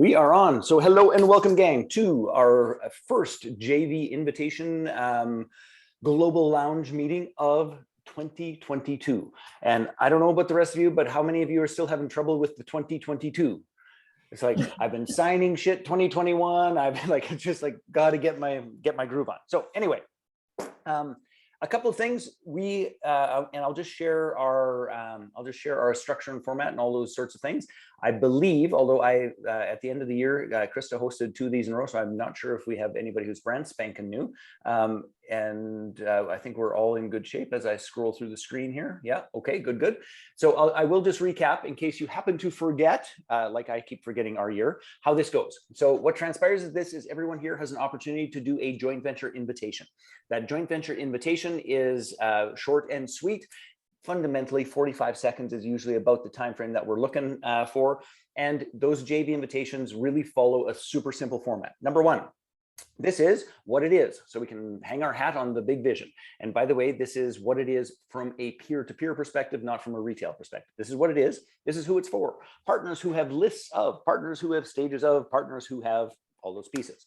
We are on. So hello and welcome, gang, to our first JV Invitation Global Lounge meeting of 2022. And I don't know about the rest of you, but how many of you are still having trouble with the 2022? It's like, I've been signing shit 2021. I've been like, just like, got to get my groove on. So anyway, a couple of things and I'll just share our structure and format and all those sorts of things. I believe, although at the end of the year, Krista hosted 2 of these in a row, so I'm not sure if we have anybody who's brand spanking new. I think we're all in good shape as I scroll through the screen here. Yeah, okay, good. So I will just recap in case you happen to forget, like I keep forgetting our year, how this goes. So what transpires is everyone here has an opportunity to do a joint venture invitation. That joint venture invitation is short and sweet. Fundamentally, 45 seconds is usually about the time frame that we're looking for. And those JV invitations really follow a super simple format. Number one, this is what it is, so we can hang our hat on the big vision. And by the way, this is what it is from a peer-to-peer perspective, not from a retail perspective. This is what it is. This is who it's for. Partners who have lists of, partners who have stages of, partners who have all those pieces.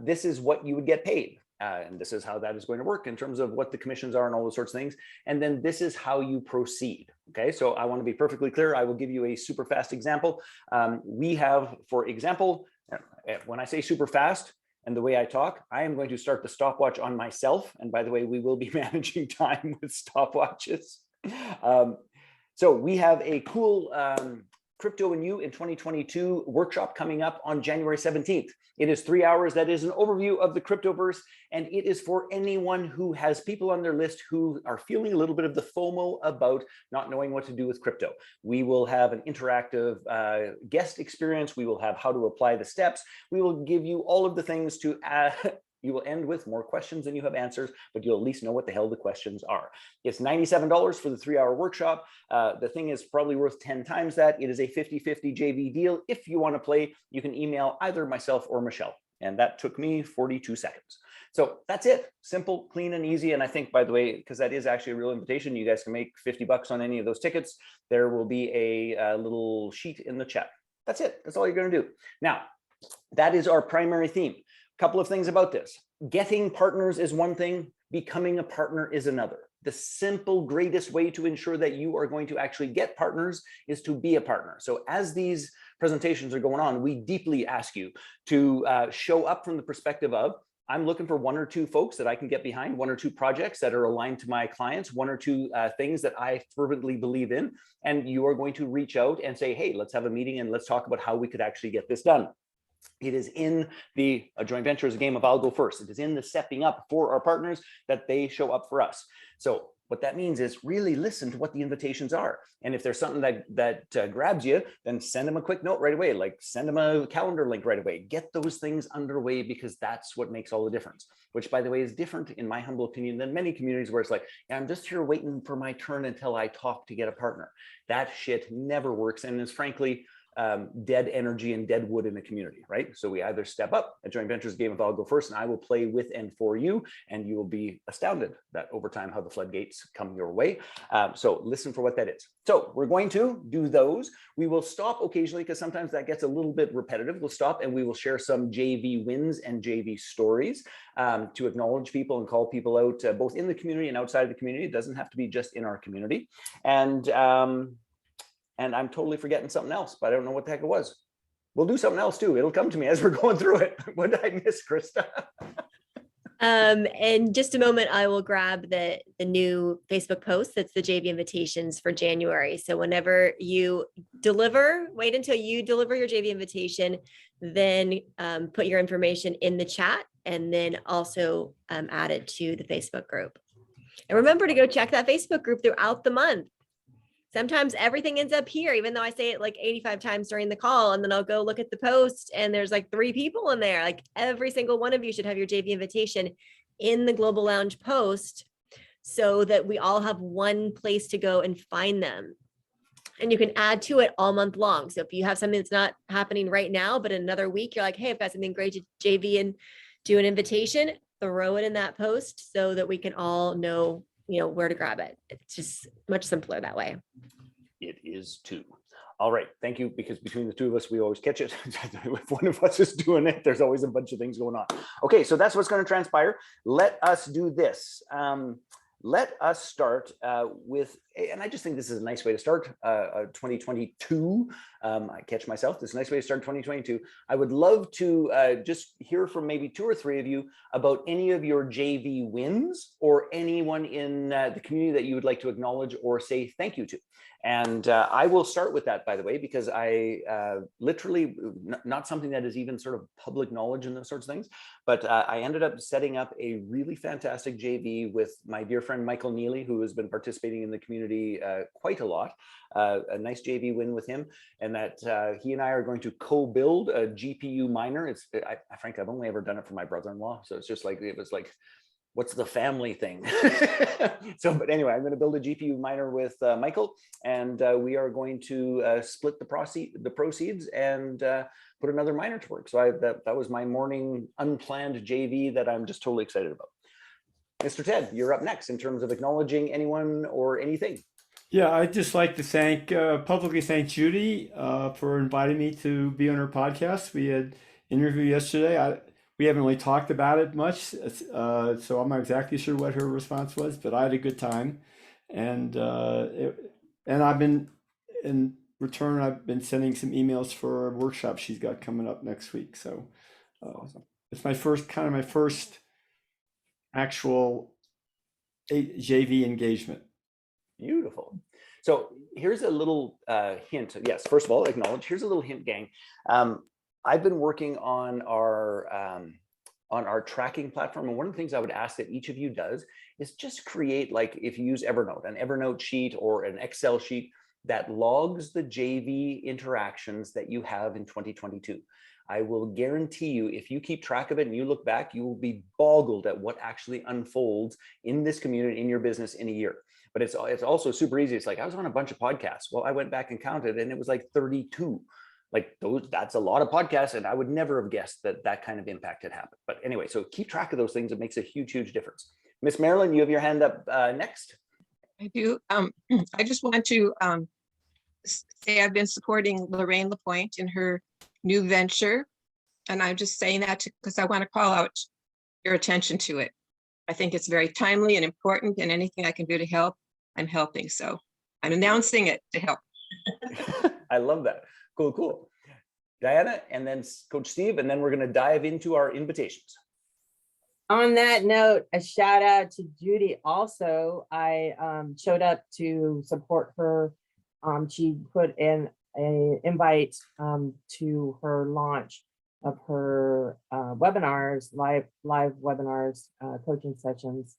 This is what you would get paid. And this is how that is going to work in terms of what the commissions are and all those sorts of things. And then this is how you proceed. Okay, so I want to be perfectly clear. I will give you a super fast example. We have, for example, when I say super fast, and the way I talk, I am going to start the stopwatch on myself. And by the way, we will be managing time with stopwatches. So we have a cool Crypto and You in 2022 workshop coming up on January 17th. It is 3 hours. That is an overview of the cryptoverse. And it is for anyone who has people on their list who are feeling a little bit of the FOMO about not knowing what to do with crypto. We will have an interactive guest experience. We will have how to apply the steps. We will give you all of the things to you will end with more questions than you have answers, but you'll at least know what the hell the questions are. It's $97 for the 3-hour workshop. The thing is probably worth 10 times that. It is a 50-50 JV deal. If you want to play, you can email either myself or Michelle. And that took me 42 seconds. So that's it. Simple, clean, and easy. And I think, by the way, because that is actually a real invitation, you guys can make $50 on any of those tickets. There will be a little sheet in the chat. That's it. That's all you're going to do. Now, that is our primary theme. Couple of things about this. Getting partners is one thing, becoming a partner is another. The simple, greatest way to ensure that you are going to actually get partners is to be a partner. So as these presentations are going on, we deeply ask you to show up from the perspective of, I'm looking for 1 or 2 folks that I can get behind, 1 or 2 projects that are aligned to my clients, 1 or 2 things that I fervently believe in. And you are going to reach out and say, hey, let's have a meeting and let's talk about how we could actually get this done. It is in the joint venture is a game of I'll go first. It is in the stepping up for our partners that they show up for us. So what that means is really listen to what the invitations are. And if there's something that grabs you, then send them a quick note right away, like send them a calendar link right away. Get those things underway because that's what makes all the difference, which by the way is different in my humble opinion than many communities where it's like, yeah, I'm just here waiting for my turn until I talk to get a partner. That shit never works and is frankly, dead energy and dead wood in the community, right? So we either step up. A joint ventures game of I'll go first and I will play with and for you, and you will be astounded that over time how the floodgates come your way. So listen for what that is. So we're going to do those. We will stop occasionally because sometimes that gets a little bit repetitive. We'll stop and we will share some JV wins and JV stories to acknowledge people and call people out both in the community and outside of the community. It doesn't have to be just in our community. And I'm totally forgetting something else, but I don't know what the heck it was. We'll do something else too. It'll come to me as we're going through it. What did I miss, Krista? In just a moment, I will grab the new Facebook post. That's the JV invitations for January. So whenever you deliver, wait until you deliver your JV invitation, then put your information in the chat and then also add it to the Facebook group. And remember to go check that Facebook group throughout the month. Sometimes everything ends up here, even though I say it like 85 times during the call, and then I'll go look at the post and there's like 3 people in there. Like every single one of you should have your JV invitation in the Global Lounge post so that we all have one place to go and find them. And you can add to it all month long. So if you have something that's not happening right now, but in another week, you're like, hey, I've got something great to JV and do an invitation, throw it in that post so that we can all know where to grab it. It's just much simpler that way. It is too. All right, thank you, because between the two of us, we always catch it. If one of us is doing it, there's always a bunch of things going on. Okay, so that's what's going to transpire. Let us do this. Let us start with, and I just think this is a nice way to start 2022. I catch myself. This is a nice way to start 2022. I would love to just hear from maybe 2 or 3 of you about any of your JV wins, or anyone in the community that you would like to acknowledge or say thank you to. And I will start with that, by the way, because I literally, not something that is even sort of public knowledge and those sorts of things, but I ended up setting up a really fantastic JV with my dear friend Michael Neely, who has been participating in the community quite a lot. A nice JV win with him, and that he and I are going to co-build a GPU miner. Frankly, I've only ever done it for my brother-in-law, so it's just like, it was like, what's the family thing? So, but anyway, I'm going to build a GPU miner with Michael, and we are going to split the proceeds and put another miner to work. So that was my morning unplanned JV that I'm just totally excited about. Mr. Ted, you're up next in terms of acknowledging anyone or anything. Yeah, I'd just like to publicly thank Judy for inviting me to be on her podcast. We had interview yesterday. We haven't really talked about it much, so I'm not exactly sure what her response was, but I had a good time. And I've been, in return, I've been sending some emails for a workshop she's got coming up next week. So Awesome. it's my first actual JV engagement. Beautiful. So here's a little hint. Yes, first of all, acknowledge. Here's a little hint, gang. I've been working on our tracking platform, and one of the things I would ask that each of you does is just create, like, if you use Evernote, an Evernote sheet or an Excel sheet that logs the JV interactions that you have in 2022. I will guarantee you, if you keep track of it and you look back, you will be boggled at what actually unfolds in this community, in your business, in a year. But it's also super easy. It's like, I was on a bunch of podcasts. Well, I went back and counted, and it was like 32. Like that's a lot of podcasts, and I would never have guessed that kind of impact had happened. But anyway, so keep track of those things. It makes a huge, huge difference. Miss Marilyn, you have your hand up next. I do. I just want to say I've been supporting Lorraine Lapointe in her new venture, and I'm just saying that because I want to call out your attention to it. I think it's very timely and important, and anything I can do to help, I'm helping. So I'm announcing it to help. I love that. Cool. Diana, and then Coach Steve, and then we're going to dive into our invitations. On that note, a shout out to Judy. Also, I showed up to support her. She put in an invite to her launch of her webinars, live webinars, coaching sessions.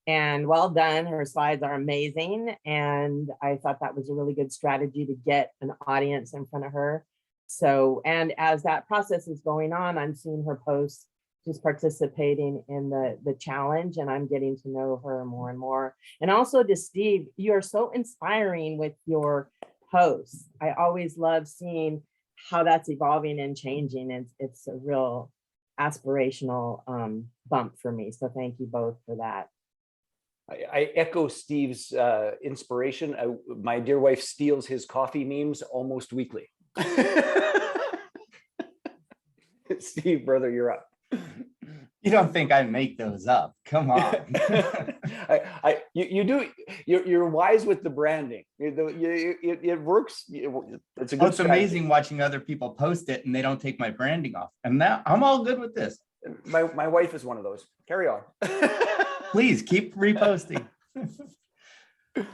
And well done. Her slides are amazing. And I thought that was a really good strategy to get an audience in front of her. So, and as that process is going on, I'm seeing her posts, just participating in the challenge, and I'm getting to know her more and more. And also to Steve, you are so inspiring with your posts. I always love seeing how that's evolving and changing. It's a real aspirational bump for me. So thank you both for that. I echo Steve's inspiration. My dear wife steals his coffee memes almost weekly. Steve, brother, you're up. You don't think I make those up? Come on. You do. You're wise with the branding. It works. It's a good. It's amazing watching other people post it and they don't take my branding off. And now I'm all good with this. My wife is one of those. Carry on. Please keep reposting. But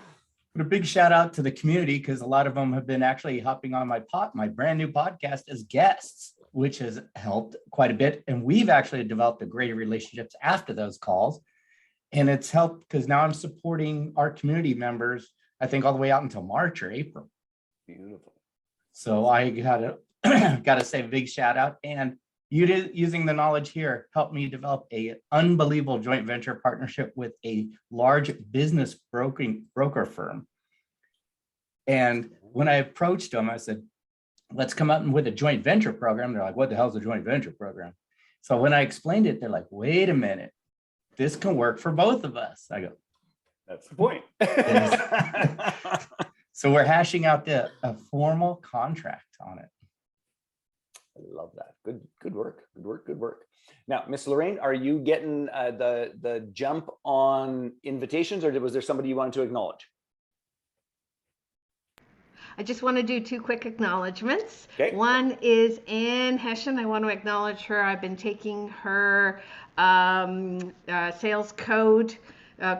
a big shout out to the community, because a lot of them have been actually hopping on my brand new podcast as guests, which has helped quite a bit. And we've actually developed a great relationships after those calls. And it's helped because now I'm supporting our community members, I think all the way out until March or April. Beautiful. So I gotta say a big shout out. And using the knowledge here helped me develop a unbelievable joint venture partnership with a large business broker firm. And when I approached them, I said, let's come up with a joint venture program. They're like, what the hell is a joint venture program? So when I explained it, they're like, wait a minute, this can work for both of us. I go, that's the point. So we're hashing out a formal contract on it. I love that. Good work. Good work. Good work. Now, Miss Lorraine, are you getting the jump on invitations, or was there somebody you wanted to acknowledge? I just want to do two quick acknowledgements. Okay. One is Ann Hessian. I want to acknowledge her. I've been taking her sales code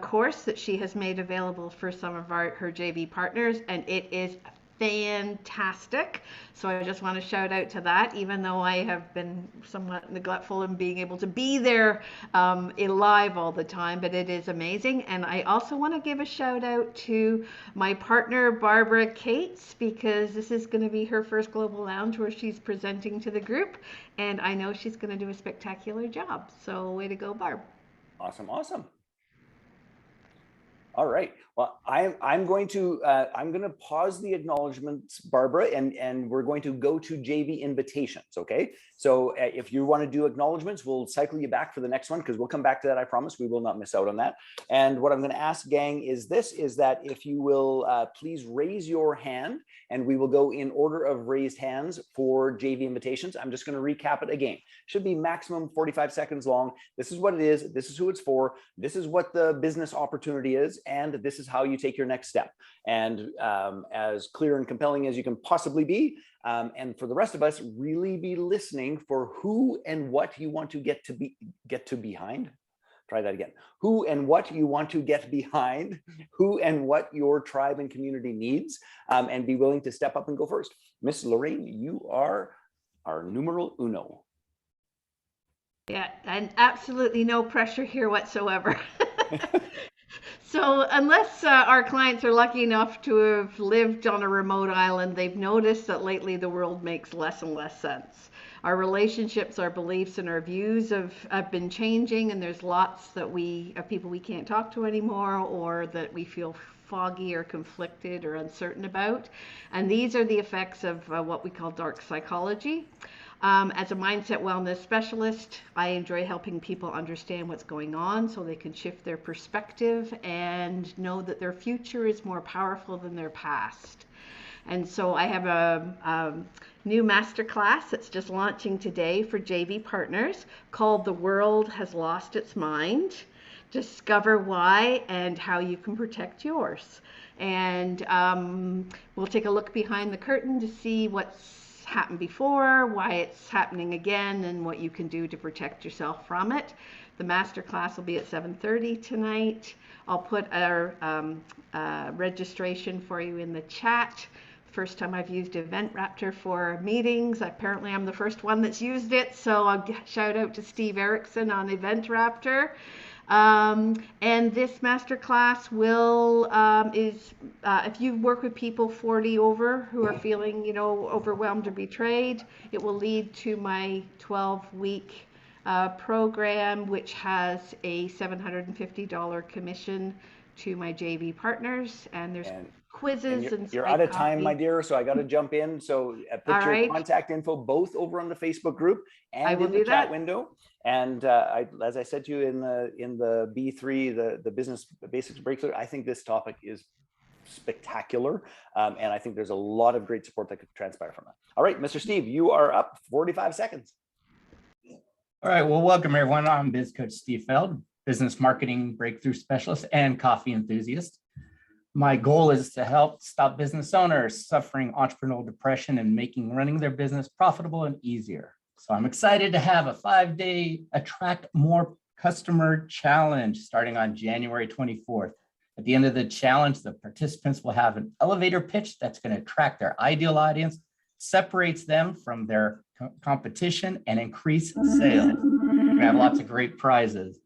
course that she has made available for some of her JV partners, and it is fantastic. So I just want to shout out to that, even though I have been somewhat neglectful in being able to be there live all the time, but it is amazing. And I also want to give a shout out to my partner, Barbara Cates, because this is going to be her first Global Lounge where she's presenting to the group. And I know she's going to do a spectacular job. So way to go, Barb. Awesome. Awesome. All right. Well, I'm going to pause the acknowledgements, Barbara, and we're going to go to JV invitations. Okay. So if you want to do acknowledgements, we'll cycle you back for the next one because we'll come back to that. I promise we will not miss out on that. And what I'm going to ask, gang, is that if you will please raise your hand, and we will go in order of raised hands for JV invitations. I'm just going to recap it again. Should be maximum 45 seconds long. This is what it is. This is who it's for. This is what the business opportunity is. And this is how you take your next step. And as clear and compelling as you can possibly be. And for the rest of us, really be listening for who and what you want to get to behind. Try that again. Who and what you want to get behind, who and what your tribe and community needs, and be willing to step up and go first. Miss Lorraine, you are our numero uno. Yeah, and absolutely no pressure here whatsoever. So unless our clients are lucky enough to have lived on a remote island, they've noticed that lately the world makes less and less sense. Our relationships, our beliefs, and our views have been changing, and there's lots of people we can't talk to anymore, or that we feel foggy or conflicted or uncertain about. And these are the effects of what we call dark psychology. As a mindset wellness specialist, I enjoy helping people understand what's going on so they can shift their perspective and know that their future is more powerful than their past. And so I have a new masterclass that's just launching today for JV partners called The World Has Lost Its Mind. Discover why and how you can protect yours. And we'll take a look behind the curtain to see what's happened before, why it's happening again, and what you can do to protect yourself from it. The masterclass will be at 7:30 tonight. I'll put our registration for you in the chat. First time I've used EventRaptor for meetings. Apparently I'm the first one that's used it, so I'll shout out to Steve Erickson on EventRaptor. And this masterclass will if you work with people 40 over who are feeling, overwhelmed or betrayed, it will lead to my 12-week program, which has a $750 commission to my JV partners, and there's quizzes and you're out of time, my dear, so I got to jump in. So put your contact info both over on the Facebook group and in the chat window. And as I said to you in the B3, the business basics breakthrough, I think this topic is spectacular, and I think there's a lot of great support that could transpire from that. All right, Mr. Steve, you are up. 45 seconds. All right, well, welcome everyone. I'm Biz Coach Steve Feld, business marketing breakthrough specialist and coffee enthusiast. My goal is to help stop business owners suffering entrepreneurial depression and making running their business profitable and easier. So I'm excited to have a 5-day Attract More Customer Challenge starting on January 24th. At the end of the challenge, the participants will have an elevator pitch that's going to attract their ideal audience, separates them from their competition, and increase sales. We have lots of great prizes.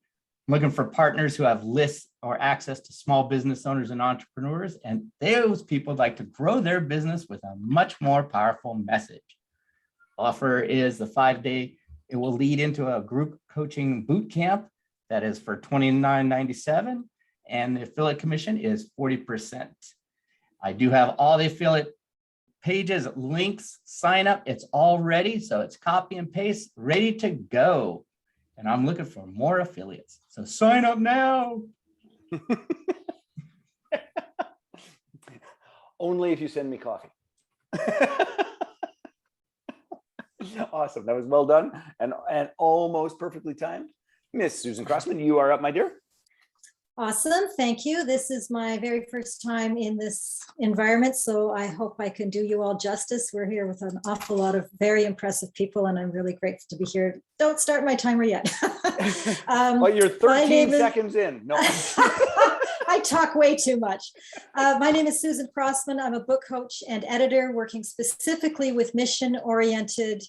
I'm looking for partners who have lists or access to small business owners and entrepreneurs, and those people like to grow their business with a much more powerful message. Offer is the 5-day. It will lead into a group coaching boot camp that is for $29.97, and the affiliate commission is 40%. I do have all the affiliate pages, links, sign up. It's all ready, so it's copy and paste, ready to go. And I'm looking for more affiliates. So sign up now. Only if you send me coffee. Awesome. That was well done and almost perfectly timed. Miss Susan Crossman, you are up, my dear. Awesome, thank you. This is my very first time in this environment, so I hope I can do you all justice. We're here with an awful lot of very impressive people, and I'm really grateful to be here. Don't start my timer yet. Well, you're my 13 name is- seconds in. No. I talk way too much. My name is Susan Crossman. I'm a book coach and editor working specifically with mission-oriented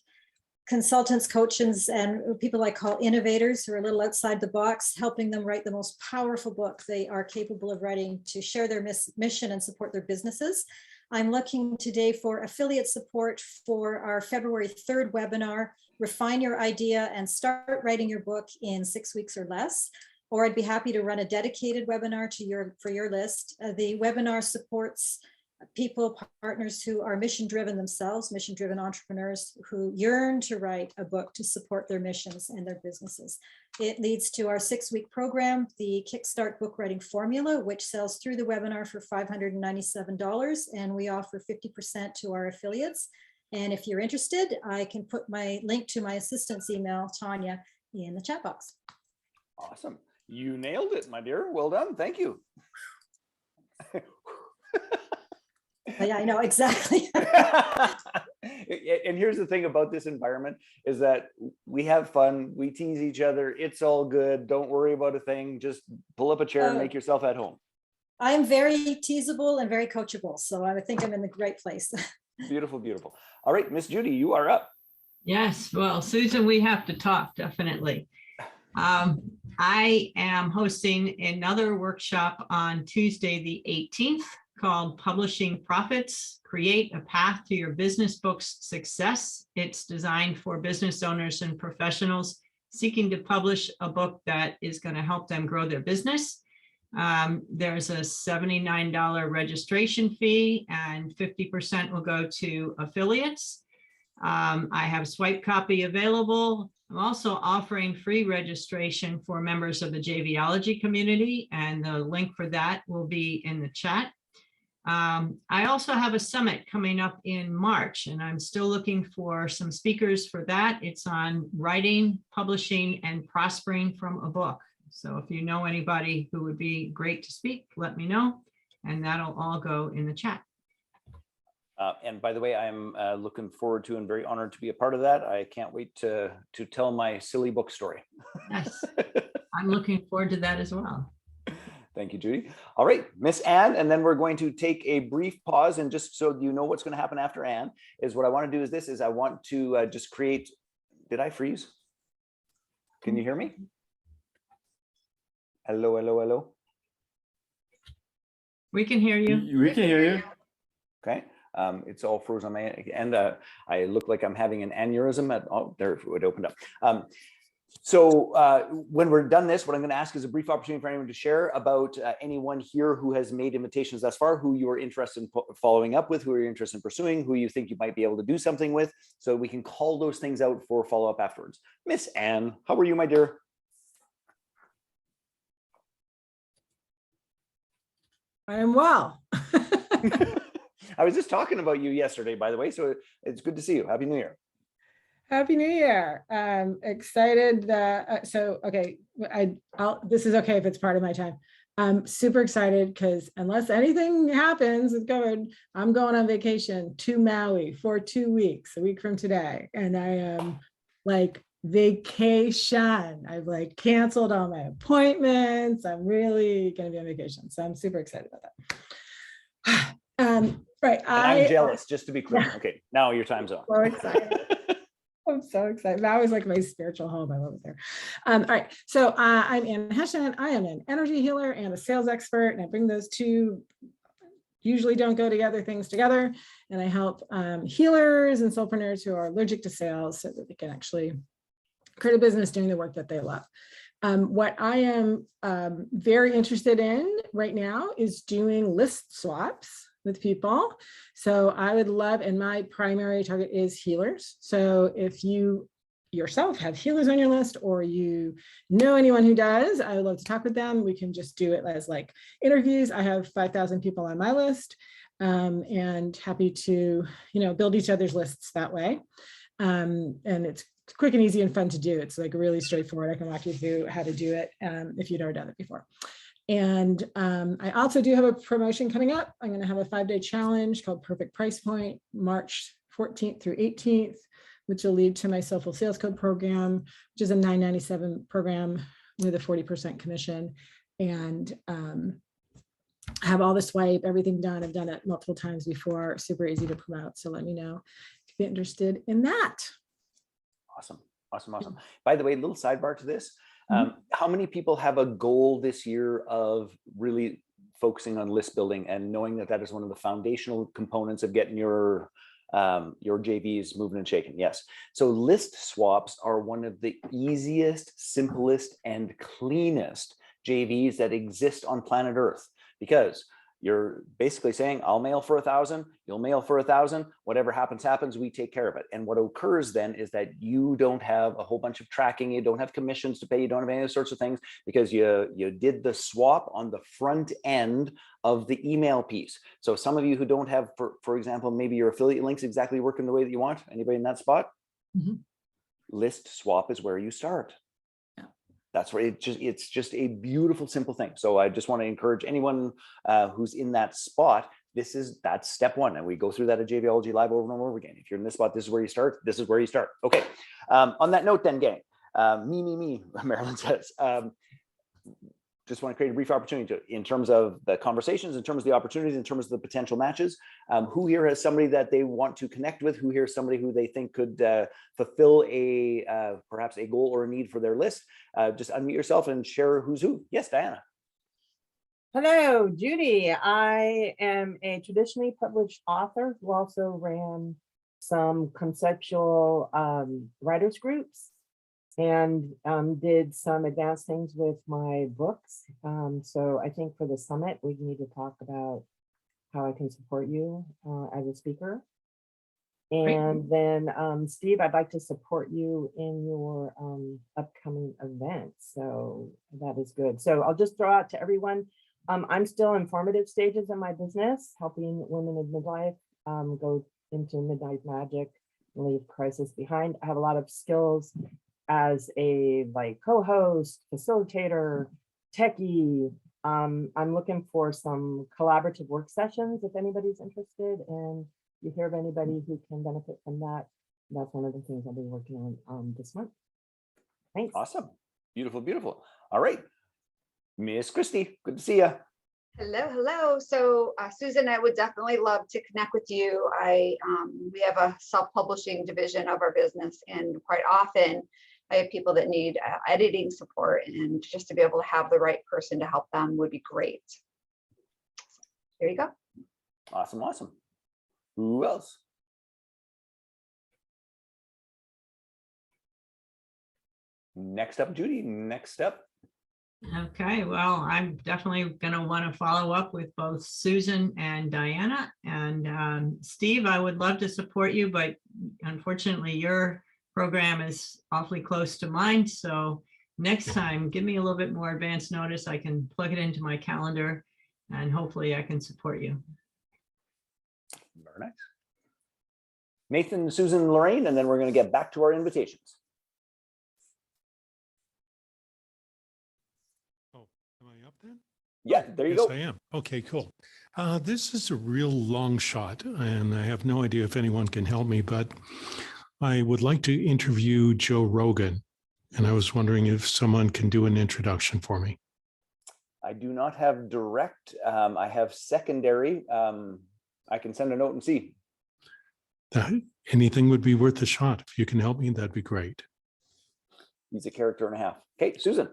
consultants, coaches, and people I call innovators who are a little outside the box, helping them write the most powerful book they are capable of writing to share their mission and support their businesses. I'm looking today for affiliate support for our February 3rd webinar, Refine Your Idea and Start Writing Your Book in 6 weeks or less. Or I'd be happy to run a dedicated webinar for your list. The webinar supports people, partners who are mission-driven themselves, mission-driven entrepreneurs who yearn to write a book to support their missions and their businesses. It leads to our 6-week program, the Kickstart Book Writing Formula, which sells through the webinar for $597, and we offer 50% to our affiliates. And if you're interested, I can put my link to my assistant's email, Tanya, in the chat box. Awesome. You nailed it, my dear. Well done. Thank you. Yeah, I know, exactly. And here's the thing about this environment is that we have fun. We tease each other. It's all good. Don't worry about a thing. Just pull up a chair and make yourself at home. I'm very teasable and very coachable, so I think I'm in the right place. Beautiful, beautiful. All right, Miss Judy, you are up. Yes, well, Susan, we have to talk, definitely. I am hosting another workshop on Tuesday, the 18th, called Publishing Profits, Create a Path to Your Business Book's Success. It's designed for business owners and professionals seeking to publish a book that is going to help them grow their business. There's a $79 registration fee and 50% will go to affiliates. I have swipe copy available. I'm also offering free registration for members of the JVology community, and the link for that will be in the chat. I also have a summit coming up in March, and I'm still looking for some speakers for that. It's on writing, publishing, and prospering from a book. So if you know anybody who would be great to speak, let me know, and that'll all go in the chat. And by the way, I'm looking forward to and very honored to be a part of that. I can't wait to tell my silly book story. Yes, I'm looking forward to that as well. Thank you, Judy. All right, Miss Anne, and then we're going to take a brief pause, and just so you know what's going to happen after Anne is what I want to do is I want to just create, did I freeze? Can you hear me? Hello, hello, hello. We can hear you. We can hear you. Okay. It's all frozen on my end. I look like I'm having an aneurysm oh, there it opened up. So when we're done this, what I'm going to ask is a brief opportunity for anyone to share about anyone here who has made invitations thus far, who you are interested in following up with, who you're interested in pursuing, who you think you might be able to do something with, so we can call those things out for follow-up afterwards. Miss Anne, how are you, my dear? I am well. I was just talking about you yesterday, by the way, so it's good to see you. Happy New Year. Happy New Year. Excited. Okay, this is okay if it's part of my time. I'm super excited because unless anything happens with COVID, I'm going on vacation to Maui for 2 weeks, a week from today. And I am like vacation. I've like canceled all my appointments. I'm really going to be on vacation. So I'm super excited about that. Right. I'm jealous, just to be clear. Okay, now your time's on. So excited. I'm so excited. That was like my spiritual home. I love it there. All right. So I'm Anne Hession. I am an energy healer and a sales expert, and I bring those two usually don't go together things together. And I help healers and soulpreneurs who are allergic to sales so that they can actually create a business doing the work that they love. What I am very interested in right now is doing list swaps with people. So I would love, and my primary target is healers. So if you yourself have healers on your list, or you know anyone who does, I would love to talk with them. We can just do it as like interviews. I have 5,000 people on my list. and happy to, build each other's lists that way. And it's quick and easy and fun to do. It's like really straightforward. I can walk you through how to do it if you've never done it before. And I also do have a promotion coming up. I'm going to have a 5-day challenge called Perfect Price Point, March 14th through 18th, which will lead to my Soulful Sales Code program, which is a $9.97 program with a 40% commission. And I have all the swipe, everything done. I've done it multiple times before, super easy to promote. So let me know if you're interested in that. Awesome. Awesome. Awesome. By the way, a little sidebar to this. How many people have a goal this year of really focusing on list building and knowing that that is one of the foundational components of getting your JVs moving and shaking? Yes. So list swaps are one of the easiest, simplest, and cleanest JVs that exist on planet Earth, because you're basically saying, I'll mail for 1,000, you'll mail for 1,000, whatever happens, happens, we take care of it. And what occurs then is that you don't have a whole bunch of tracking, you don't have commissions to pay, you don't have any of those sorts of things, because you did the swap on the front end of the email piece. So some of you who don't have, for example, maybe your affiliate links exactly working the way that you want, anybody in that spot? List swap is where you start. That's where it's just a beautiful, simple thing. So I just want to encourage anyone who's in that spot. That's step one. And we go through that at JVology Live over and over again. If you're in this spot, this is where you start. This is where you start. Okay. On that note then, gang, me, Marilyn says, just want to create a brief opportunity in terms of the conversations, in terms of the opportunities, in terms of the potential matches. Who here has somebody that they want to connect with? Who here is somebody who they think could fulfill perhaps a goal or a need for their list? Just unmute yourself and share who's who. Yes, Diana. Hello, Judy. I am a traditionally published author who also ran some conceptual writers groups and did some advanced things with my books. So I think for the summit, we need to talk about how I can support you as a speaker. And then Steve, I'd like to support you in your upcoming event. So that is good. So I'll just throw out to everyone, I'm still in formative stages in my business, helping women in midlife go into midlife magic and leave crisis behind. I have a lot of skills as a co-host, facilitator, techie. I'm looking for some collaborative work sessions if anybody's interested, and you hear of anybody who can benefit from that. That's one of the things I'll be working on this month. Thanks. Awesome. Beautiful, beautiful. All right. Miss Christy, good to see you. Hello. So Susan, I would definitely love to connect with you. We have a self-publishing division of our business, and quite often I have people that need editing support, and just to be able to have the right person to help them would be great. Here you go. Awesome, awesome. Who else? Next up, Judy. Next up. Okay, well, I'm definitely going to want to follow up with both Susan and Diana. And Steve, I would love to support you, but unfortunately your program is awfully close to mine. So next time, give me a little bit more advance notice. I can plug it into my calendar and hopefully I can support you. Very nice. Nathan, Susan, Lorraine, and then we're going to get back to our invitations. Oh, am I up then? Yeah, there you Yes, go. I am. Okay, cool. This is a real long shot, and I have no idea if anyone can help me, but I would like to interview Joe Rogan, and I was wondering if someone can do an introduction for me. I do not have direct. I have secondary. I can send a note and see. Anything would be worth a shot. If you can help me, that'd be great. He's a character and a half. Okay, Susan.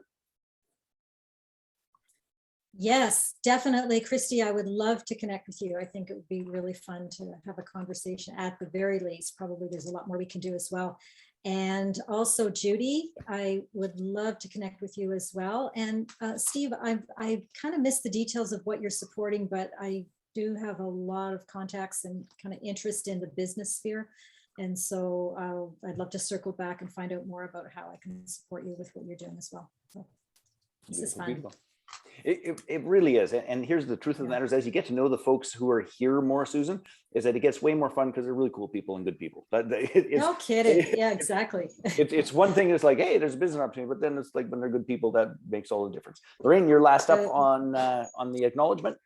Yes, definitely, Christy. I would love to connect with you. I think it would be really fun to have a conversation at the very least. Probably there's a lot more we can do as well. And also Judy, I would love to connect with you as well. And Steve, I've kind of missed the details of what you're supporting, but I do have a lot of contacts and kind of interest in the business sphere. And so I'd love to circle back and find out more about how I can support you with what you're doing as well. So this is fun. Beautiful. It really is. And here's the truth of the matter is, as you get to know the folks who are here more, Susan, is that it gets way more fun because they're really cool people and good people. But No kidding. Yeah, exactly. it's one thing, it's like, hey, there's a business opportunity, but then it's like when they're good people, that makes all the difference. Lorraine, you're last up on the acknowledgement.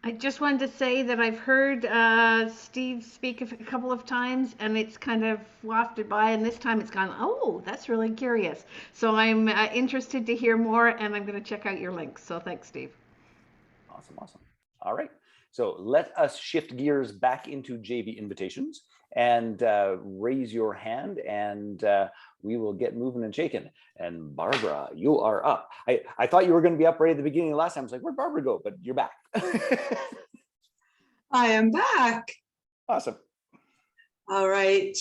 I just wanted to say that I've heard Steve speak a couple of times, and it's kind of wafted by, and this time it's gone, oh, that's really curious. So I'm interested to hear more, and I'm going to check out your links. So thanks, Steve. Awesome. All right. So let us shift gears back into JV invitations and raise your hand, and we will get moving and shaking. And Barbara, you are up. I thought you were going to be up right at the beginning of last time. I was like, where'd Barbara go? But you're back. I am back. Awesome. All right.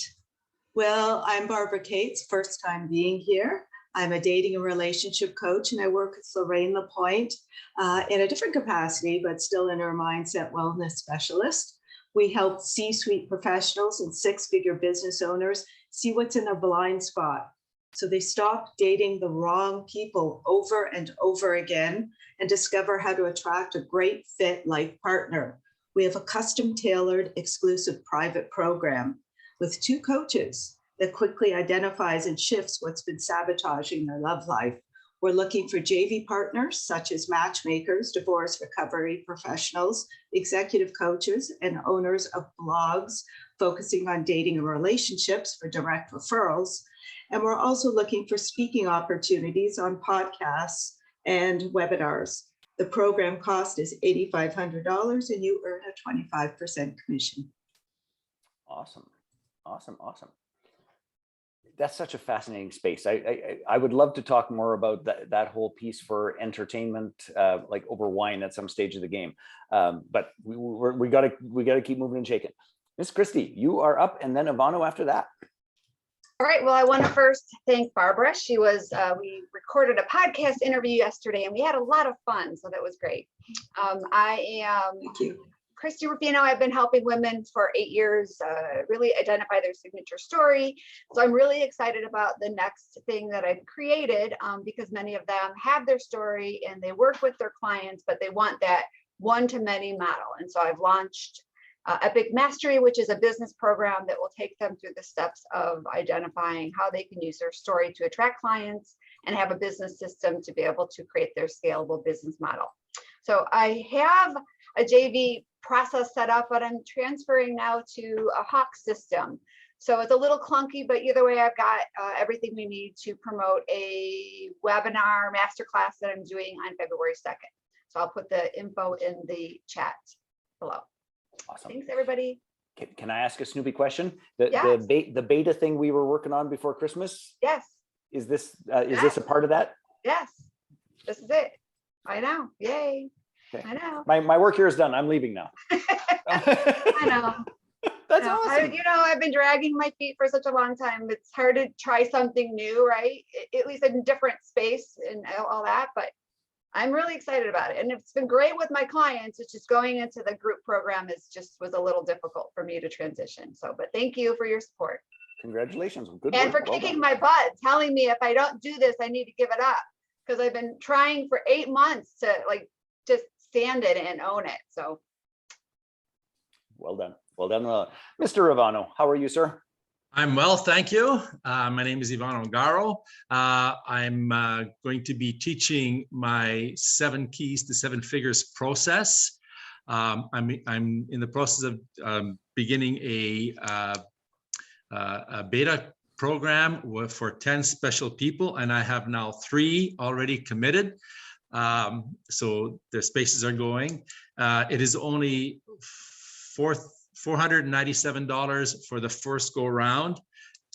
Well, I'm Barbara Cates, first time being here. I'm a dating and relationship coach, and I work with Lorraine Lapointe in a different capacity, but still in her mindset wellness specialist. We help C-suite professionals and six-figure business owners see what's in their blind spot, so they stop dating the wrong people over and over again and discover how to attract a great fit life partner. We have a custom-tailored, exclusive private program with 2 coaches that quickly identifies and shifts what's been sabotaging their love life. We're looking for JV partners such as matchmakers, divorce recovery professionals, executive coaches, and owners of blogs focusing on dating and relationships for direct referrals. And we're also looking for speaking opportunities on podcasts and webinars. The program cost is $8,500, and you earn a 25% commission. Awesome. That's such a fascinating space. I would love to talk more about that whole piece for entertainment, like over wine at some stage of the game. But we gotta keep moving and shaking. Miss Christie, you are up, and then Ivano after that. All right, well, I want to first thank Barbara. She was, we recorded a podcast interview yesterday and we had a lot of fun, so that was great. I am Christy Rufino. I've been helping women for 8 years really identify their signature story. So I'm really excited about the next thing that I've created because many of them have their story and they work with their clients, but they want that one-to-many model. And so I've launched Epic Mastery, which is a business program that will take them through the steps of identifying how they can use their story to attract clients and have a business system to be able to create their scalable business model. So I have a JV process set up, but I'm transferring now to a Hawk system. So it's a little clunky, but either way, I've got everything we need to promote a webinar masterclass that I'm doing on February 2nd. So I'll put the info in the chat below. Awesome. Thanks, everybody. Can I ask a Snoopy question? Yes. The beta thing we were working on before Christmas, Yes. is this a part of that? Yes. This is it. I know. Yay. Okay. I know. My work here is done. I'm leaving now. I know. That's No, awesome. I've been dragging my feet for such a long time. It's hard to try something new, right? At least in different space and all that, but I'm really excited about it. And it's been great with my clients. It's just going into the group program was a little difficult for me to transition. So, but thank you for your support. Congratulations. Good And work. for Well kicking done. my butt, telling me if I don't do this, I need to give it up. Because I've been trying for 8 months to just stand it and own it. So. Well done. Well done. Mr. Ivano, how are you, sir? I'm well, thank you. My name is Ivano Garo. I'm going to be teaching my 7 keys to 7 figures process. I'm in the process of beginning a beta program for 10 special people, and I have now 3 already committed. So the spaces are going. It is only $497 for the first go round,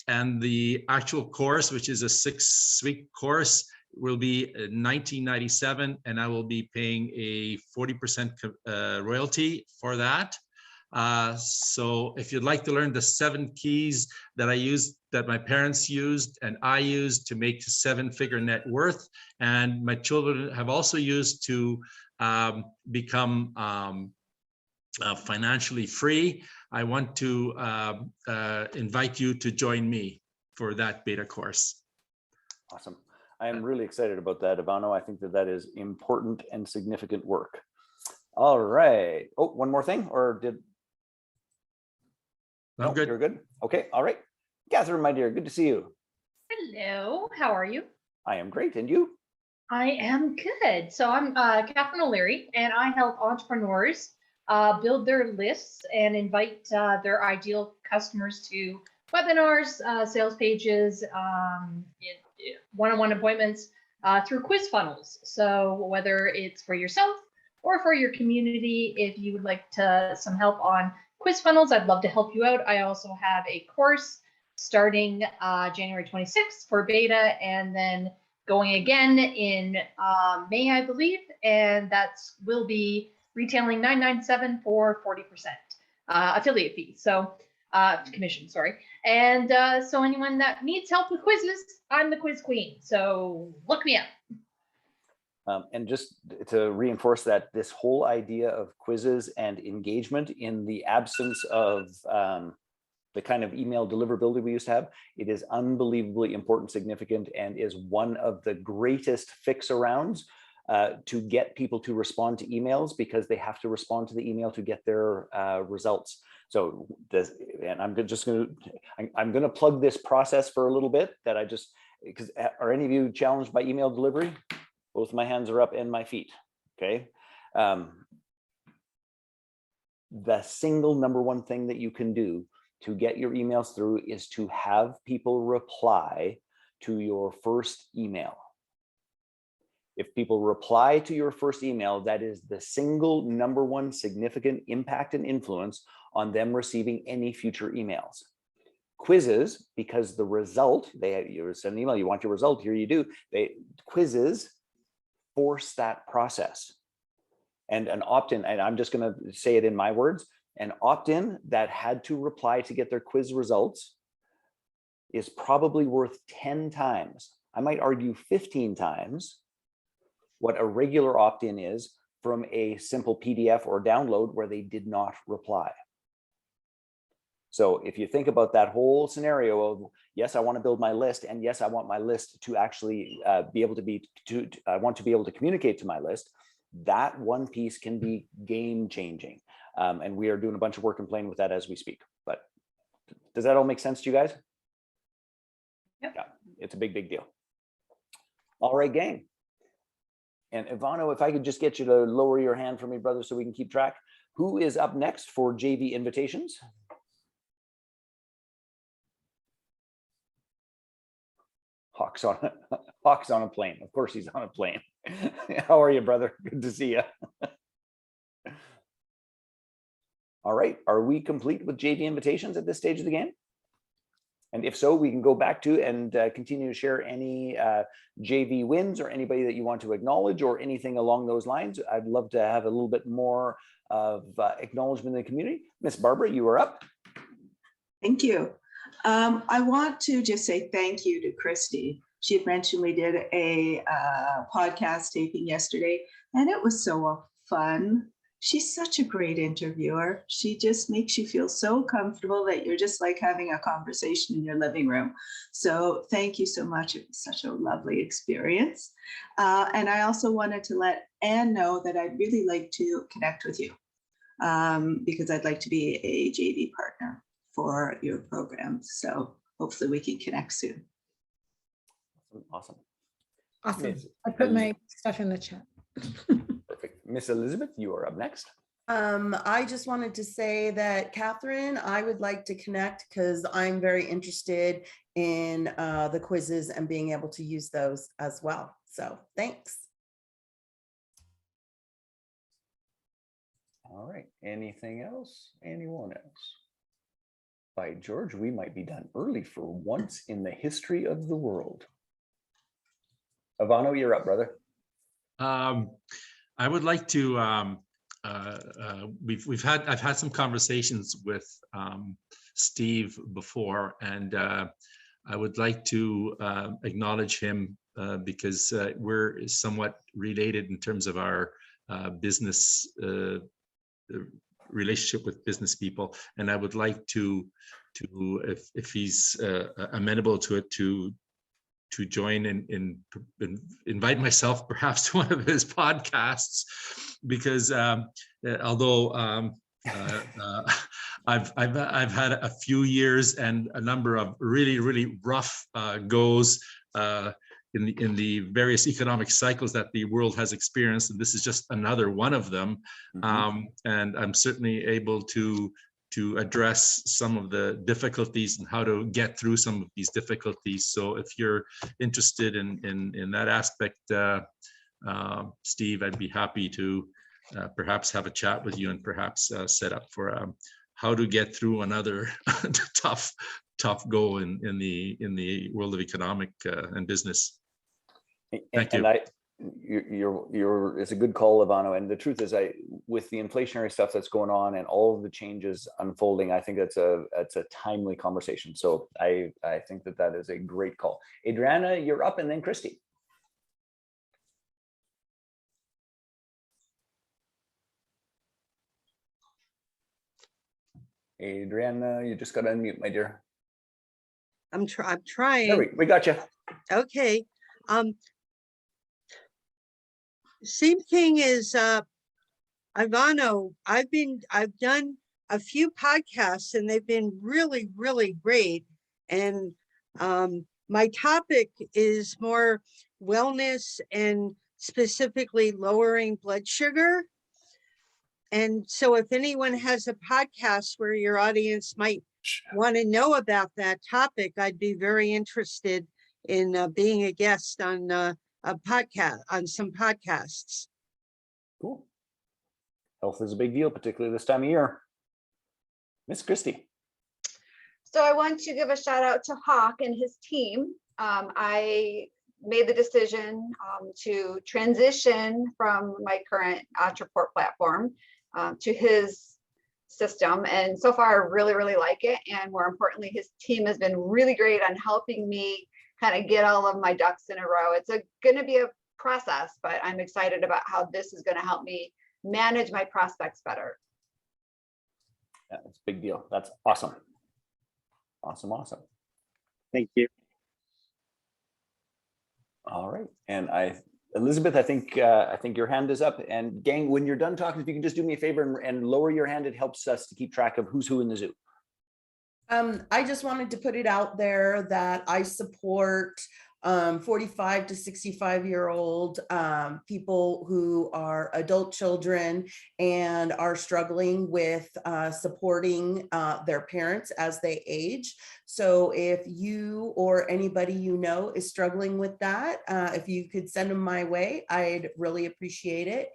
and the actual course, which is a 6-week course, will be $1997, and I will be paying a 40% royalty for that. So if you'd like to learn the 7 keys that I used, that my parents used and I used to make 7-figure net worth, and my children have also used to become financially free, I want to invite you to join me for that beta course. Awesome. I'm really excited about that, Ivano. I think that that is important and significant work. All right. Oh, one more thing, or did? I'm No, good. You're good. Okay. All right. Catherine, my dear, good to see you. Hello, how are you? I am great. And you? I am good. So I'm Catherine O'Leary, and I help entrepreneurs build their lists and invite their ideal customers to webinars, sales pages, one-on-one appointments through quiz funnels. So whether it's for yourself or for your community, if you would like some help on quiz funnels, I'd love to help you out. I also have a course starting January 26th for beta, and then going again in May, I believe, and that's will be retailing $997 for 40% affiliate fee. So commission, sorry. And so anyone that needs help with quizzes, I'm the quiz queen. So look me up. And just to reinforce that, this whole idea of quizzes and engagement in the absence of the kind of email deliverability we used to have, it is unbelievably important, significant, and is one of the greatest fix-arounds to get people to respond to emails, because they have to respond to the email to get their results. So this, and I'm going to plug this process for a little bit that I just, because are any of you challenged by email delivery? Both my hands are up and my feet. Okay. The single number one thing that you can do to get your emails through is to have people reply to your first email. If people reply to your first email, that is the single number one significant impact and influence on them receiving any future emails. Quizzes, because the result, you send an email, you want your result, here you do. Quizzes force that process. And an opt-in, and I'm just going to say it in my words, an opt-in that had to reply to get their quiz results is probably worth 10 times, I might argue 15 times, what a regular opt-in is from a simple PDF or download where they did not reply. So if you think about that whole scenario of, yes, I want to build my list, and yes, I want my list to actually be able to I want to be able to communicate to my list, that one piece can be game changing. And we are doing a bunch of work and playing with that as we speak. But does that all make sense to you guys? Yep. Yeah, it's a big, big deal. All right, gang. And Ivano, if I could just get you to lower your hand for me, brother, so we can keep track. Who is up next for JV invitations? Hawk's on a plane. Of course he's on a plane. How are you, brother? Good to see you. All right, are we complete with JV invitations at this stage of the game? And if so, we can go back to and continue to share any JV wins or anybody that you want to acknowledge or anything along those lines. I'd love to have a little bit more of acknowledgement in the community. Miss Barbara, you are up. Thank you. I want to just say thank you to Christy. She had mentioned we did a podcast taping yesterday, and it was so fun. She's such a great interviewer. She just makes you feel so comfortable that you're just like having a conversation in your living room. So thank you so much. It was such a lovely experience. And I also wanted to let Anne know that I'd really like to connect with you because I'd like to be a JV partner for your program. So hopefully we can connect soon. Awesome. Awesome. Miss I put my stuff in the chat. Perfect. Miss Elizabeth, you are up next. I just wanted to say that, Catherine, I would like to connect because I'm very interested in the quizzes and being able to use those as well. So thanks. All right. Anything else? Anyone else? By George, we might be done early for once in the history of the world. Ivano, you're up, brother. I would like to. I've had some conversations with Steve before, and I would like to acknowledge him because we're somewhat related in terms of our business relationship with business people, and I would like to if he's amenable to it, to join in invite myself perhaps to one of his podcasts, because although I've had a few years and a number of really rough goes in the various economic cycles that the world has experienced, and this is just another one of them. And I'm certainly able to address some of the difficulties and how to get through some of these difficulties. So if you're interested in that aspect, Steve, I'd be happy to perhaps have a chat with you and perhaps set up for how to get through another tough go in the world of economic and business. Thank you. It's a good call, Ivano. And the truth is, with the inflationary stuff that's going on and all of the changes unfolding, I think that's a timely conversation. So I think that is a great call. Adriana, you're up, and then Christy. Adriana, you just got to unmute, my dear. I'm trying. There we got you. Okay. Same thing as Ivano. I've done a few podcasts and they've been really great. And my topic is more wellness and specifically lowering blood sugar. And so if anyone has a podcast where your audience might want to know about that topic, I'd be very interested in being a guest on a podcast, on some podcasts. Cool. Health is a big deal, particularly this time of year. Miss Christy. So I want to give a shout out to Hawk and his team. I made the decision to transition from my current Ontraport platform to his system. And so far, I really like it. And more importantly, his team has been really great on helping me kind of get all of my ducks in a row. It's going to be a process, but I'm excited about how this is going to help me manage my prospects better. Yeah, it's a big deal. That's awesome. Awesome. Thank you. All right. And Elizabeth, I think your hand is up. And gang, when you're done talking, if you can just do me a favor and lower your hand, it helps us to keep track of who's who in the zoo. I just wanted to put it out there that I support 45 to 65-year-old people who are adult children and are struggling with supporting their parents as they age. So if you or anybody you know is struggling with that, if you could send them my way, I'd really appreciate it.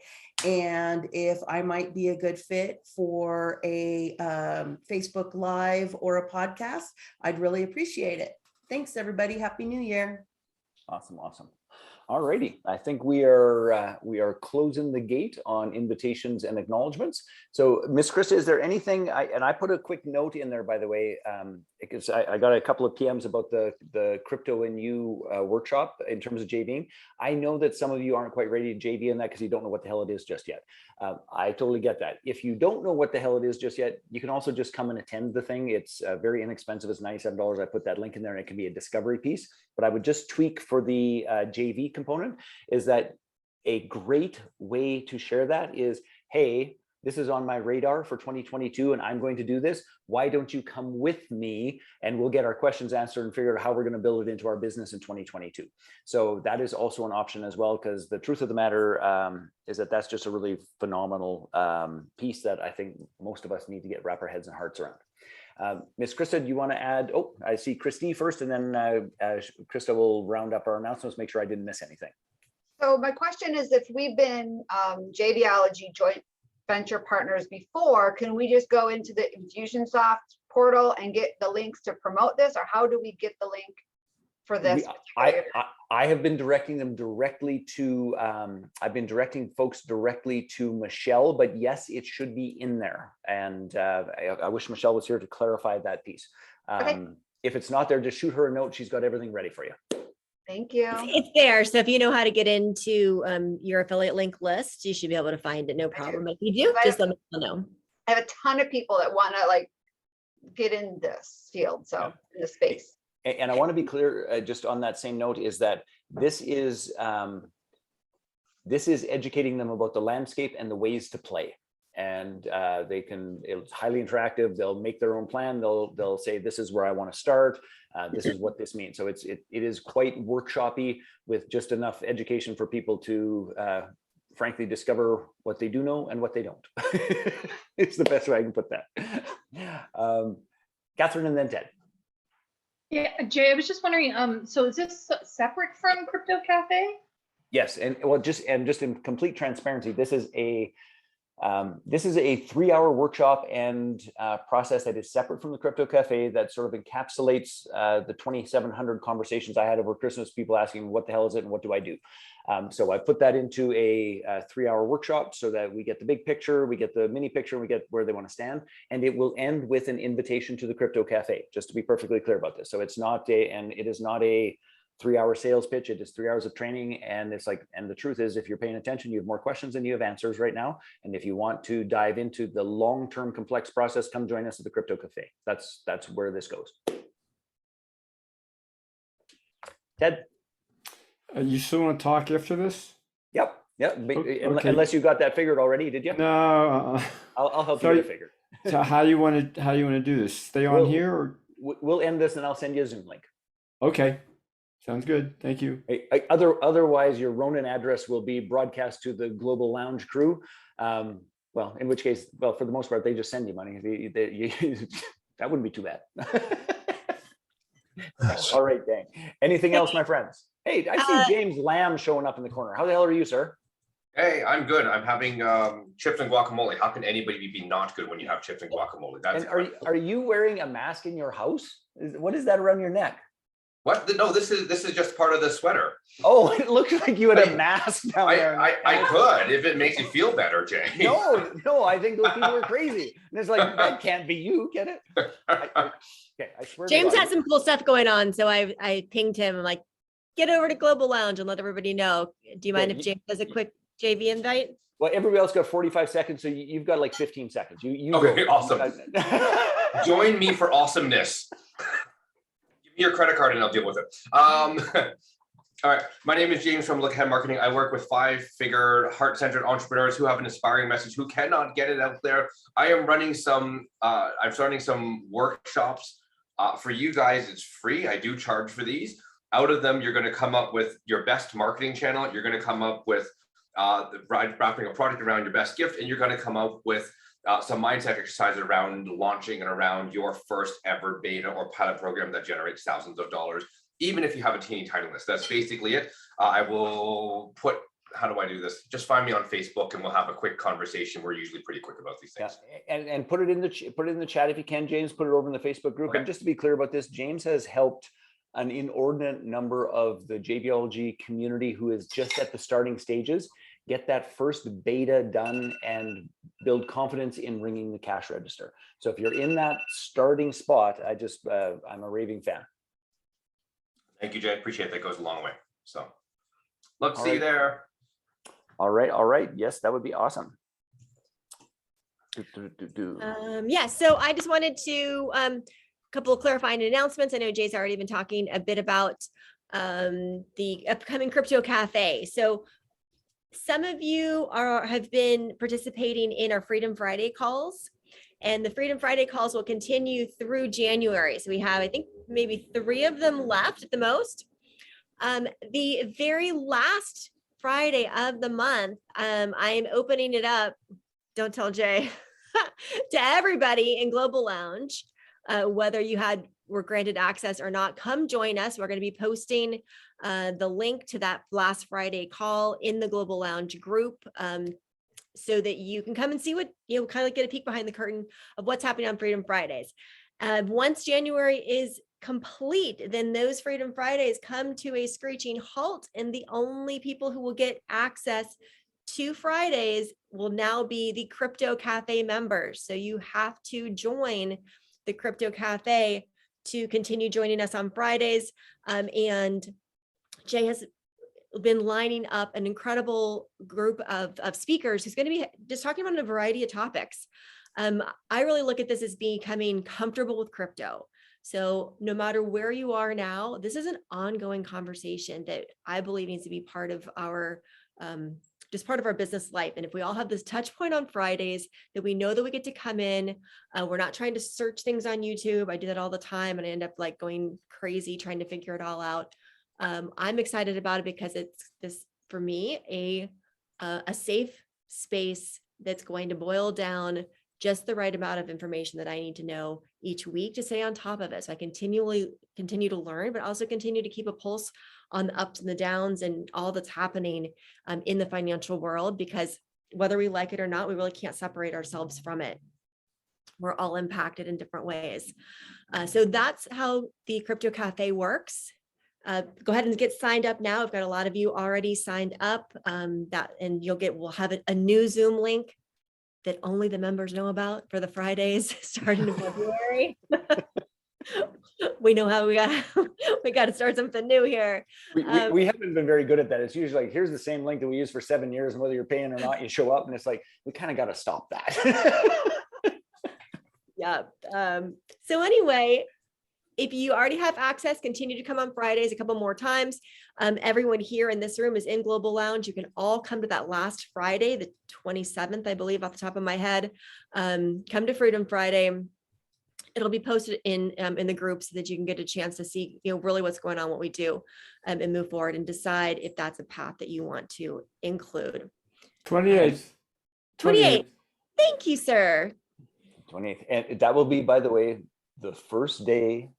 And if I might be a good fit for a Facebook Live or a podcast, I'd really appreciate it. Thanks, everybody. Happy New Year. Awesome. All righty. I think we are closing the gate on invitations and acknowledgements. So, Miss Krista, is there anything? I put a quick note in there, by the way, because I got a couple of PMs about the Crypto and You workshop in terms of JVing. I know that some of you aren't quite ready to JV in that because you don't know what the hell it is just yet. I totally get that. If you don't know what the hell it is just yet, you can also just come and attend the thing. It's very inexpensive. It's $97. I put that link in there, and it can be a discovery piece. But I would just tweak for the JV component is that a great way to share that is, hey, this is on my radar for 2022 and I'm going to do this. Why don't you come with me and we'll get our questions answered and figure out how we're going to build it into our business in 2022. So that is also an option as well, because the truth of the matter is that that's just a really phenomenal piece that I think most of us need to wrap our heads and hearts around. Miss Krista, do you want to add? Oh, I see Christy first, and then Krista will round up our announcements, make sure I didn't miss anything. So my question is, if we've been JVology joint venture partners before, can we just go into the Infusionsoft portal and get the links to promote this, or how do we get the link for this? I have been directing them directly to, I've been directing folks directly to Michelle, but yes, it should be in there. And I wish Michelle was here to clarify that piece. Okay. If it's not there, just shoot her a note. She's got everything ready for you. Thank you. It's there. So if you know how to get into your affiliate link list, you should be able to find it. No problem. If you do, just let me know. I have a ton of people that want to like get in this field, so in this space. And I want to be clear, just on that same note, is that this is educating them about the landscape and the ways to play. And it's highly interactive. They'll make their own plan. They'll say, this is where I want to start. This is what this means. So it is quite workshopy, with just enough education for people to frankly discover what they do know and what they don't. It's the best way I can put that. Catherine and then Ted. Yeah, Jay, I was just wondering, so is this separate from Crypto Cafe? Yes, and well, just in complete transparency, this is a 3-hour workshop and process that is separate from the Crypto Cafe, that sort of encapsulates the 2,700 conversations I had over Christmas, people asking, what the hell is it and what do I do? So I put that into a 3-hour workshop so that we get the big picture, we get the mini picture, and we get where they want to stand. And it will end with an invitation to the Crypto Cafe, just to be perfectly clear about this. So it is not a 3-hour sales pitch. It is 3 hours of training. And the truth is, if you're paying attention, you have more questions than you have answers right now. And if you want to dive into the long-term complex process, come join us at the Crypto Cafe. That's where this goes. Ted? You still want to talk after this? Yep. Okay. Unless you got that figured already, did you? No. I'll help you get it figured. So how do you want to do this? Stay on here, or we'll end this and I'll send you a Zoom link. Okay. Sounds good. Thank you. Otherwise, your Ronin address will be broadcast to the Global Lounge crew. Well, in which case, for the most part, they just send you money. That wouldn't be too bad. All right, dang. Anything else, my friends? Hey, I see James Lamb showing up in the corner. How the hell are you, sir? Hey, I'm good. I'm having chips and guacamole. How can anybody be not good when you have chips and guacamole? Are you wearing a mask in your house? What is that around your neck? What? No, this is just part of the sweater. Oh, it looks like you had a mask down there. I could, if it makes you feel better, Jay. No, I think those people are crazy. And it's like, that can't be you, get it? Okay, I swear. James has some cool stuff going on, so I pinged him. I'm like, get over to Global Lounge and let everybody know. Do you mind if James does a quick JV invite? Well, everybody else got 45 seconds, so you've got like 15 seconds. You okay, go. Awesome. Join me for awesomeness. Give me your credit card and I'll deal with it. All right, my name is James from Look Ahead Marketing. I work with 5-figure, heart-centered entrepreneurs who have an inspiring message, who cannot get it out there. I am running I'm starting some workshops for you guys. It's free. I do charge for these. Out of them, you're going to come up with your best marketing channel. You're going to come up with wrapping a product around your best gift, and you're going to come up with some mindset exercises around launching and around your first ever beta or pilot program that generates thousands of dollars, even if you have a teeny tiny list. That's basically it. I will put, how do I do this? Just find me on Facebook and we'll have a quick conversation. We're usually pretty quick about these things. Yeah. And put it in the chat if you can, James. Put it over in the Facebook group. Okay. And just to be clear about this, James has helped an inordinate number of the JVLG community who is just at the starting stages get that first beta done and build confidence in ringing the cash register. So if you're in that starting spot, I'm a raving fan. Thank you, Jay. Appreciate it. That goes a long way. So love to see you there. All right. Yes, that would be awesome. Yeah, so I just wanted to couple of clarifying announcements. I know Jay's already been talking a bit about the upcoming Crypto Cafe. So some of you have been participating in our Freedom Friday calls, and the Freedom Friday calls will continue through January. So we have, I think, maybe 3 of them left at the most. The very last Friday of the month, I am opening it up, don't tell Jay, to everybody in Global Lounge. Whether you were granted access or not, come join us. We're going to be posting the link to that last Friday call in the Global Lounge group, so that you can come and see what, kind of get a peek behind the curtain of what's happening on Freedom Fridays. Once January is complete, then those Freedom Fridays come to a screeching halt, and the only people who will get access to Fridays will now be the Crypto Cafe members. So you have to join the Crypto Cafe to continue joining us on Fridays. And Jay has been lining up an incredible group of speakers who's going to be just talking about a variety of topics. I really look at this as becoming comfortable with crypto. So no matter where you are now, this is an ongoing conversation that I believe needs to be part of our just part of our business life. And if we all have this touch point on Fridays that we know that we get to come in, we're not trying to search things on YouTube. I do that all the time and I end up like going crazy trying to figure it all out. I'm excited about it because it's this, for me, a safe space that's going to boil down just the right amount of information that I need to know each week to stay on top of it. So I continue to learn, but also continue to keep a pulse on the ups and the downs and all that's happening in the financial world, because whether we like it or not, we really can't separate ourselves from it. We're all impacted in different ways. So that's how the Crypto Cafe works. Go ahead and get signed up now. I've got a lot of you already signed up and we'll have a new Zoom link that only the members know about for the Fridays starting in February. We know how we got to start something new here. We haven't been very good at that. It's usually like, here's the same link that we use for 7 years, and whether you're paying or not, you show up, and it's like, we kind of got to stop that. Yeah. So anyway, if you already have access, continue to come on Fridays a couple more times. Everyone here in this room is in Global Lounge. You can all come to that last Friday, the 27th, I believe, off the top of my head. Come to Freedom Friday. It'll be posted in the group so that you can get a chance to see, really what's going on, what we do, and move forward and decide if that's a path that you want to include. 28th. 28th. Thank you, sir. 28th. And that will be, by the way, the first day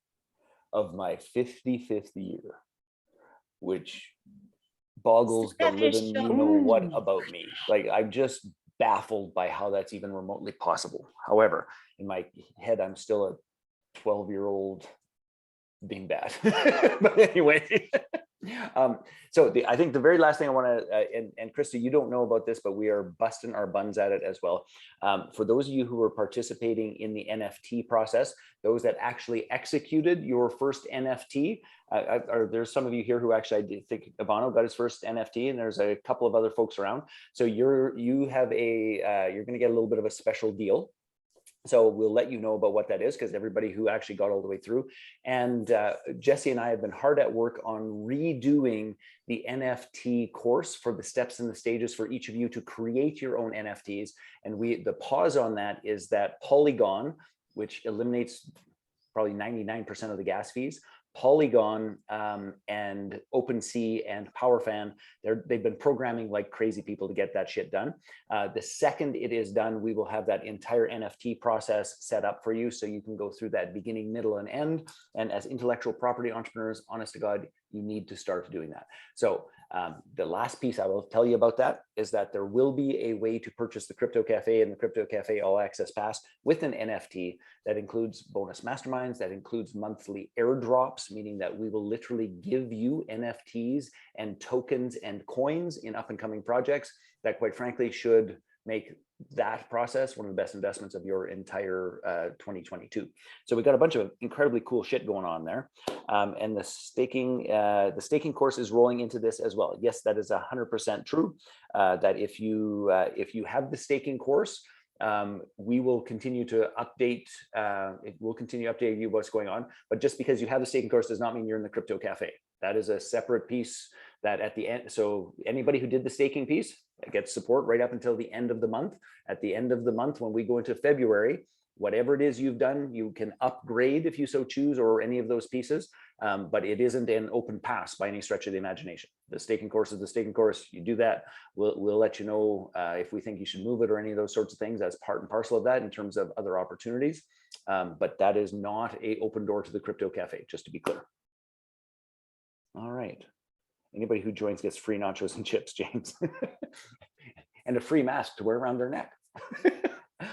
of my 55th year, which boggles the living you know what about me. Like, I'm just baffled by how that's even remotely possible. However, in my head, I'm still a 12-year-old being bad. But anyway, I think the very last thing I want to, and Krista, you don't know about this, but we are busting our buns at it as well. For those of you who are participating in the NFT process, those that actually executed your first NFT, there's some of you here who actually, I think Ivano got his first NFT, and there's a couple of other folks around. So you're going to get a little bit of a special deal. So we'll let you know about what that is, because everybody who actually got all the way through. And Jesse and I have been hard at work on redoing the NFT course for the steps and the stages for each of you to create your own NFTs. And the pause on that is that Polygon, which eliminates probably 99% of the gas fees, Polygon and OpenSea and PowerFan, they've been programming like crazy people to get that shit done. The second it is done, we will have that entire NFT process set up for you, so you can go through that beginning, middle, and end. And as intellectual property entrepreneurs, honest to God, you need to start doing that. So the last piece I will tell you about that is that there will be a way to purchase the Crypto Cafe and the Crypto Cafe All Access Pass with an NFT that includes bonus masterminds, that includes monthly airdrops, meaning that we will literally give you NFTs and tokens and coins in up and coming projects that, quite frankly, should make that process one of the best investments of your entire 2022. So we got a bunch of incredibly cool shit going on there. And the staking course is rolling into this as well. Yes, that is 100% true. That if you have the staking course, we will continue to update. We'll continue updating you what's going on. But just because you have the staking course does not mean you're in the Crypto Cafe. That is a separate piece that at the end. So anybody who did the staking piece gets support right up until the end of the month. At the end of the month, when we go into February, whatever it is you've done, you can upgrade if you so choose, or any of those pieces. But it isn't an open pass by any stretch of the imagination. The staking course is the staking course. You do that. We'll let you know if we think you should move it or any of those sorts of things as part and parcel of that in terms of other opportunities. But that is not an open door to the Crypto Cafe, just to be clear. All right. Anybody who joins gets free nachos and chips, James. And a free mask to wear around their neck.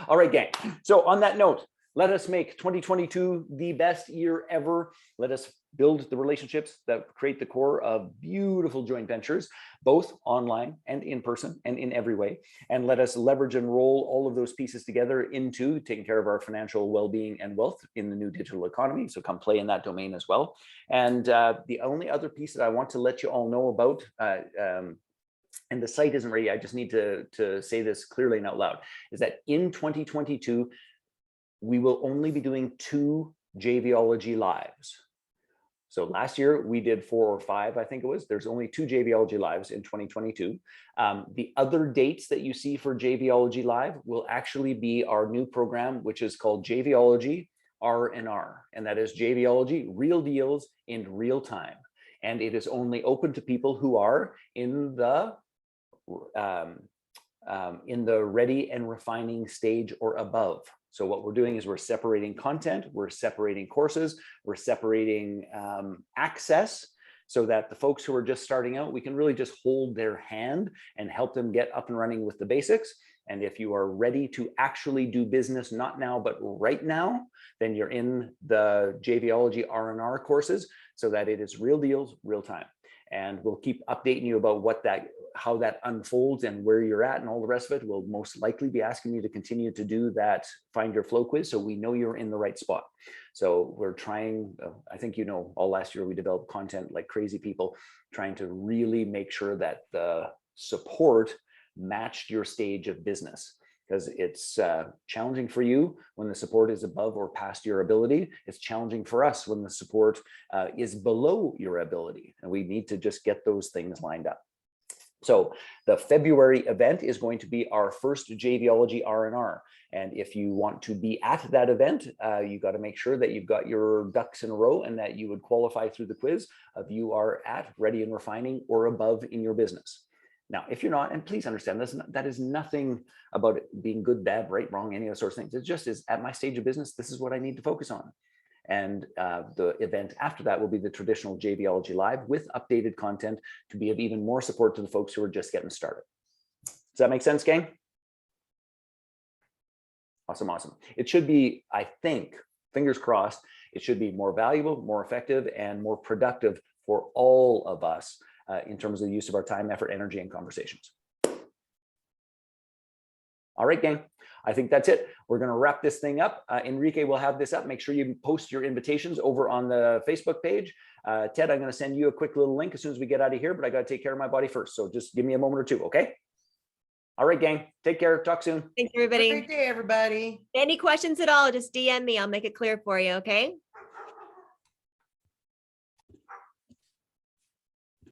All right, gang. So on that note, let us make 2022 the best year ever. Let us build the relationships that create the core of beautiful joint ventures, both online and in person and in every way. And let us leverage and roll all of those pieces together into taking care of our financial well-being and wealth in the new digital economy. So come play in that domain as well. And the only other piece that I want to let you all know about, and the site isn't ready, I just need to say this clearly and out loud, is that in 2022, we will only be doing 2 JVology Lives. So last year we did 4 or 5, I think it was. There's only 2 JVology Lives in 2022. The other dates that you see for JVology Live will actually be our new program, which is called JVology R&R, and that is JVology Real Deals in Real Time. And it is only open to people who are in the ready and refining stage or above. So what we're doing is we're separating content, we're separating courses, we're separating access, so that the folks who are just starting out, we can really just hold their hand and help them get up and running with the basics. And if you are ready to actually do business, not now, but right now, then you're in the JVology R&R courses, so that it is real deals, real time. And we'll keep updating you about how that unfolds and where you're at and all the rest of it. We'll most likely be asking you to continue to do that Find Your Flow quiz, so we know you're in the right spot. So we're trying, I think, you know, all last year we developed content like crazy people, trying to really make sure that the support matched your stage of business, because it's challenging for you when the support is above or past your ability. It's challenging for us when the support is below your ability, and we need to just get those things lined up. So the February event is going to be our first JVology R&R. And if you want to be at that event, you got to make sure that you've got your ducks in a row and that you would qualify through the quiz of you are at ready and refining or above in your business. Now, if you're not, and please understand this, that is nothing about it being good, bad, right, wrong, any of those sorts of things. It just is at my stage of business, this is what I need to focus on. And the event after that will be the traditional JVology Live with updated content to be of even more support to the folks who are just getting started. Does that make sense, gang? Awesome, awesome. It should be, I think, fingers crossed, it should be more valuable, more effective, and more productive for all of us in terms of the use of our time, effort, energy, and conversations. All right, gang, I think that's it. We're going to wrap this thing up. Enrique will have this up. Make sure you post your invitations over on the Facebook page. Ted, I'm going to send you a quick little link as soon as we get out of here, but I got to take care of my body first. So just give me a moment or two, okay? All right, gang, take care. Talk soon. Thanks, everybody. Have a great day, everybody. Any questions at all, just DM me. I'll make it clear for you, okay?